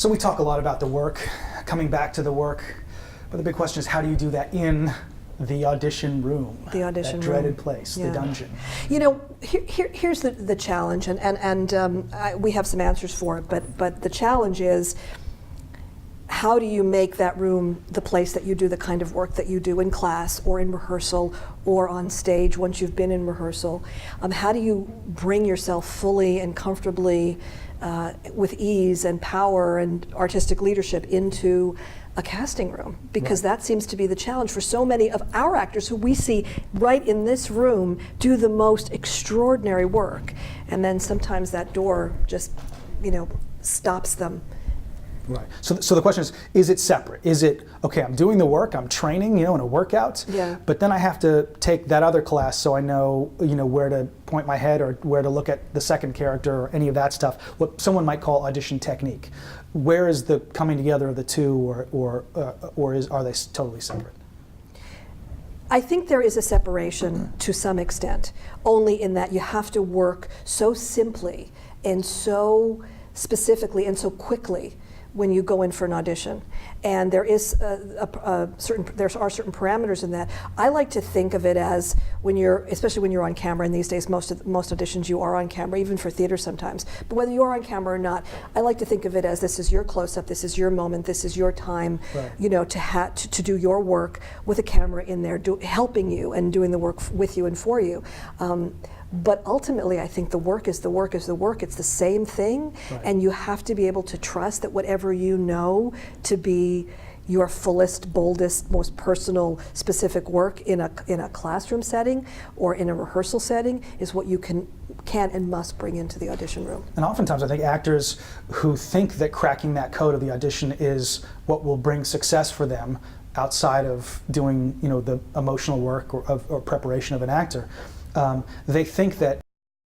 So we talk a lot about the work, coming back to the work, but the big question is, how do you do that in the audition room? The audition that dreaded place, the dungeon. You know, here's the challenge, and we have some answers for it, but the challenge is, how do you make that room the place that you do the kind of work that you do in class or in rehearsal or on stage once you've been in rehearsal? How do you bring yourself fully and comfortably with ease and power and artistic leadership into a casting room? Because that seems to be the challenge for so many of our actors who we see right in this room do the most extraordinary work, and then sometimes that door just, you know, stops them. Right. So the question is it separate? Is it, okay, I'm doing the work, I'm training, you know, in a workout, but then I have to take that other class so I know, you know, where to point my head or where to look at the second character or any of that stuff, what someone might call audition technique. Where is the coming together of the two, or are they totally separate? I think there is a separation to some extent, only in that you have to work so simply and so specifically and so quickly when you go in for an audition, and there is there are certain parameters in that. I like to think of it as, when you're, especially when you're on camera, and these days most auditions you are on camera, even for theater sometimes. But whether you are on camera or not, I like to think of it as, this is your close-up, this is your moment, this is your time, you know, to do your work with a camera in there, helping you and doing the work with you and for you. But ultimately, I think the work is the work is the work. It's the same thing, and you have to be able to trust that whatever you know to be your fullest, boldest, most personal, specific work in a classroom setting or in a rehearsal setting is what you can and must bring into the audition room. And oftentimes I think actors who think that cracking that code of the audition is what will bring success for them outside of doing, you know, the emotional work or preparation of an actor, they think that